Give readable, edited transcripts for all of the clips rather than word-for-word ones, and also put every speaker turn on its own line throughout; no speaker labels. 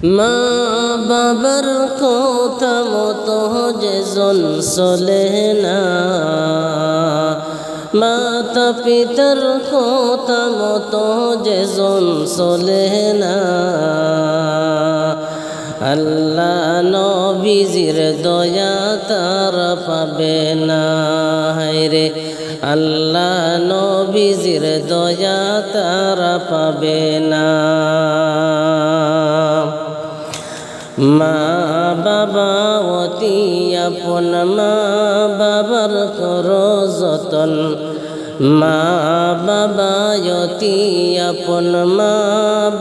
মা বাবার কথা মতো যেজন চলে না, মাতা পিতার কথা মতো যেজন চলে না, আল্লাহ নবীজির দয়া তার পাবে না। হায়রে আল্লাহ নবীজির দয়া তার পাবে না। মা বাবা অতি আপন, মা বাবার করো যতন, মা বাবা অতি আপন, মা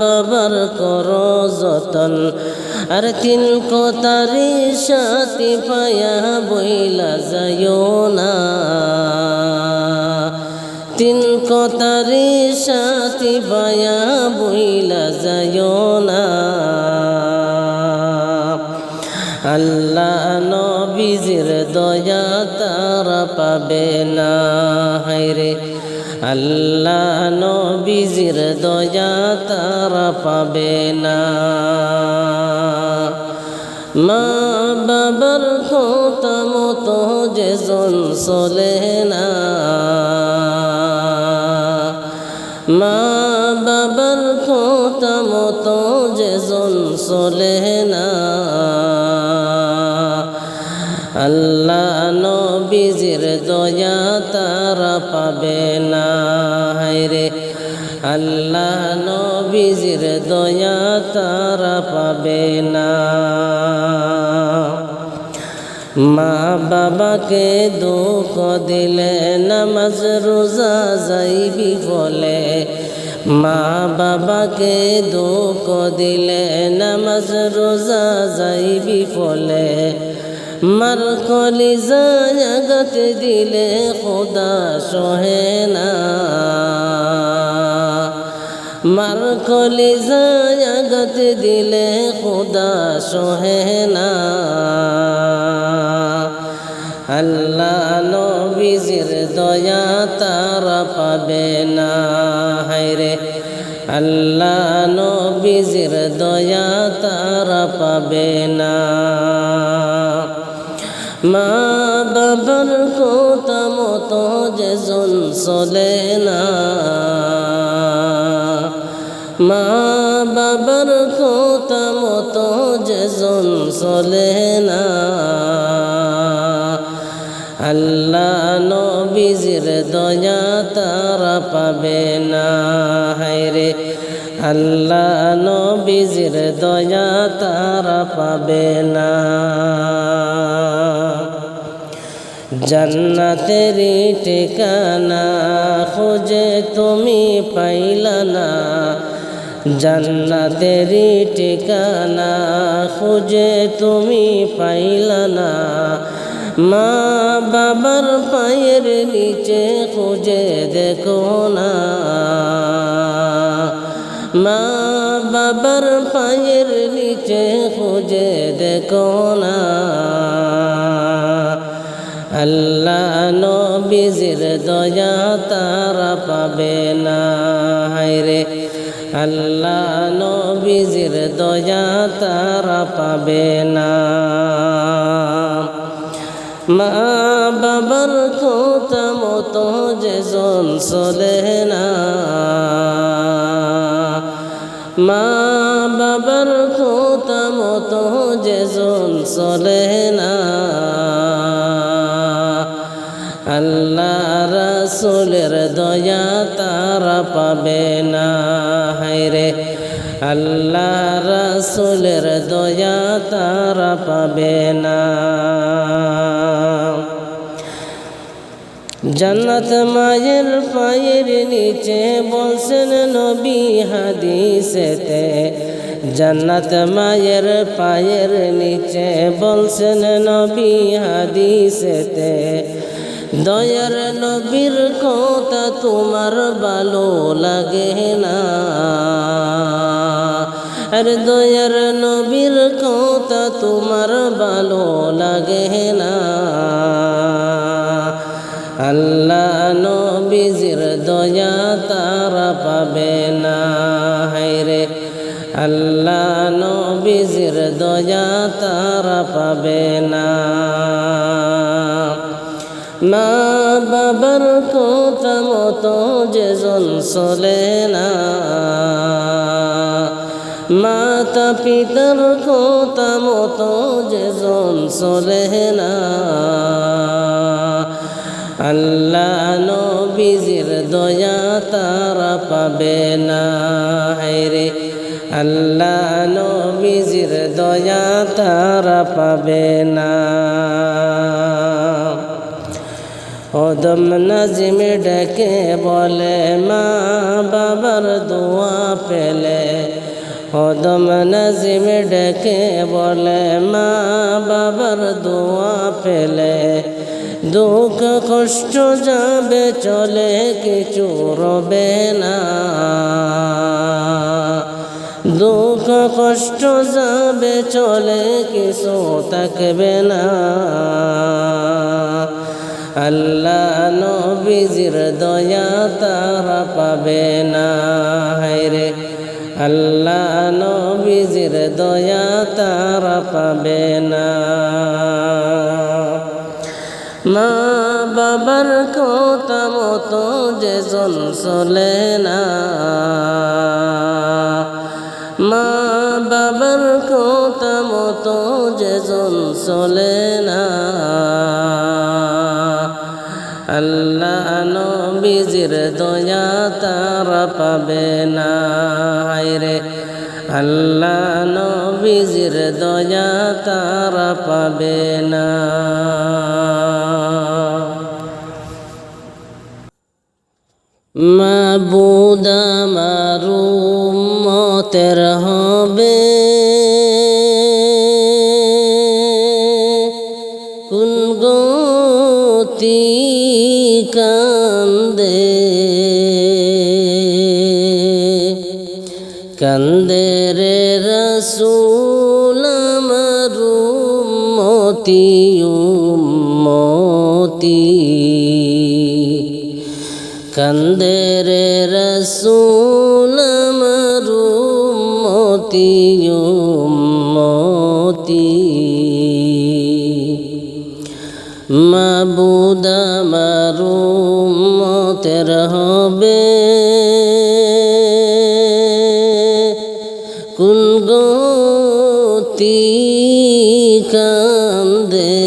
বাবার করো যতন। আর তিন কথারি সাথী পায়া বইলা যাইও না, তিন কথারি সাথী পায়া বইলা যাইও না। আল্লাহ নবীজির দয়া তারা পাবে না। হায়রে আল্লাহ নবীজির দয়া তারা পাবে না। মা বাবার কথা মতো যেজন চলে না, মা বাবার কথা মতো যেজন চলে না, আল্লাহ নবীজির দয়া তারা পাবে না। হায়রে আল্লাহ নবীজির দয়া তারা পাবে না। মা বাবাকে দুঃখ দিলে নামাজ রোজা যাইবি বলে, মা বাবাকে দুঃখ দিলে নামাজ রোজা যাইবি বলে। মার কলিজায় আঘাত দিলে খোদা সহে না, মার কলিজায় আঘাত দিলে খোদা সহে না। আল্লাহ নবীজির দয়া তারা পাবে না। হায়রে আল্লাহ নবীজির দয়া তারা পাবে না। মা বাবার কথা মতো যেজন চলে না, মা বাবার কথা মতো যেজন চলে না, আল্লাহ নবীজির দয়া তারা পাবে না। হায়রে আল্লাহ নবীজির দয়া তারা পাবে না। জান্নাতেরি ঠিকানা খুঁজে তুমি পাইলা না, জান্নাতেরি ঠিকানা খুঁজে তুমি পাইলা না। মা বাবার পায়ের নিচে খুঁজে দেখো না, মা বাবার পায়ের নিচে খুঁজে দেখো না। আল্লাহ নবীজির দয়া তারা পাবে না। হায়রে আল্লাহ নবীজির দয়া তারা পাবে না। মা বাবার কথা মতো যেজন চলে না, মা বাবার কথা মতো যেজন চলে না, আল্লাহ রাসূলের দয়া তারা পাবে না। হায়রে আল্লাহ রাসূলের দয়া তারা পাবে না। জান্নাত মায়ের পায়ের নিচে বলছেন নবী হাদিসেতে, জান্নাত মায়ের পায়ের নিচে বলছেন নবী হাদিসেতে। দয়ার নবীর কথা তোমার ভালো লাগে না, আর দয়ার নবীর কথা তোমার ভালো লাগে না। আল্লাহ নবীজির দয়া তারা পাবে না। হায়রে আল্লাহ নবী নবীজির দয়া তারা পাবে না। মা বাবার কথা মতো যেজন চলে না, মাতা পিতার কথা মতো যেজন চলে না, আল্লাহ নবীজির দয়া তারা পাবে না। হায়রে আল্লাহ নবীজির দয়া তারা পাবে না। ওদম নাজিম ডেকে বলে মা বাবার দোয়া পেলে, ওদম নাজিম ডেকে বলে মা বাবার দোয়া পেলে, দুঃখ কষ্ট যাবে চলে কিছু রবে না, দুঃখ কষ্ট যাবে চলে কিছু থাকবে না। আল্লাহ নবীজির দয়া তারা পাবে না। হায়রে আল্লাহ নবীজির দয়া তারা পাবে না। মা বাবার কথা মতো যেজন চলে না, মা বাবার কথা মতো যেজন চলে না, আল্লাহ নবীজির দয়া তারা পাবে না। হায়রে আল্লাহ নবীজির দয়া তারা পাবে না। মাবুদ আমার উম্মতের হবে কোন গতি কান্দে, কান্দে রে রাসূল আমার উম্মতি উম্মতি, কান্দে রে রাসূল আমার উম্মতি উম্মতি। মাবুদ আমার উম্মতের হবে কোন গতি কান্দে,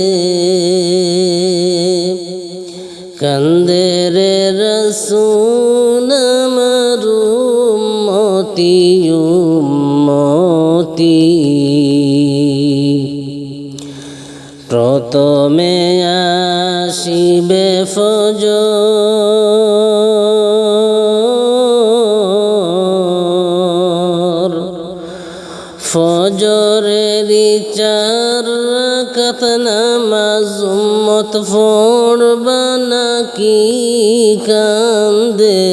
কান্দে রে রাসূল আমার উম্মতি উম্মতি। প্রথমে আসিবে ফজর, ফজরের 4 রাকাত নামাজ উম্মত পড়বা নাকি কান্দে,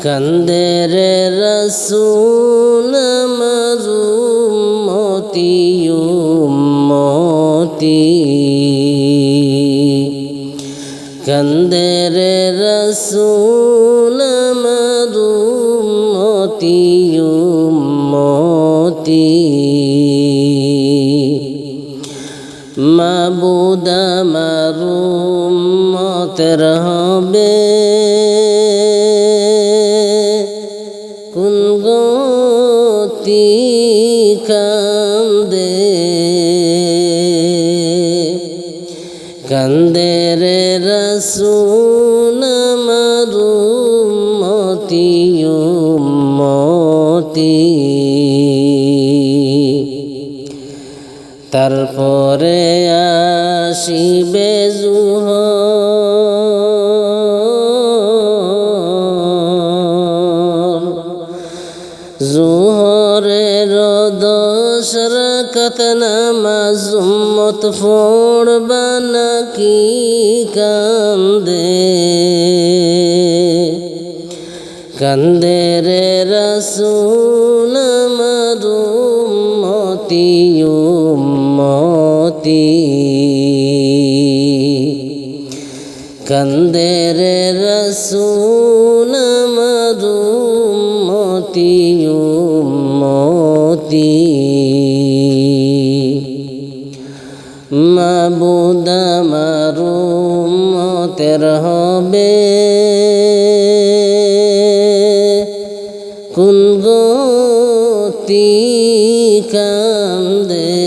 কান্দে রে রাসূল আমার উম্মতি উম্মতি, কান্দে রে রাসূল আমার উম্মতি উম্মতি। মাবুদ আমার উম্মতের হবে কোন গতি কান্দে, কান্দে রে রাসূল আমার উম্মতি উম্মতি। তারপরে আসিবে জোহর, জোহরের 10 রাকাত নামাজ উম্মত পড়বা নাকি কান্দে, কান্দে রে রাসূল আমার উম্মতি উম্মতি, কান্দে রে রাসূল আমার উম্মতি উম্মতি। গতি মাবুদ আমার উম্মতের হবে কোন গতি কান্দে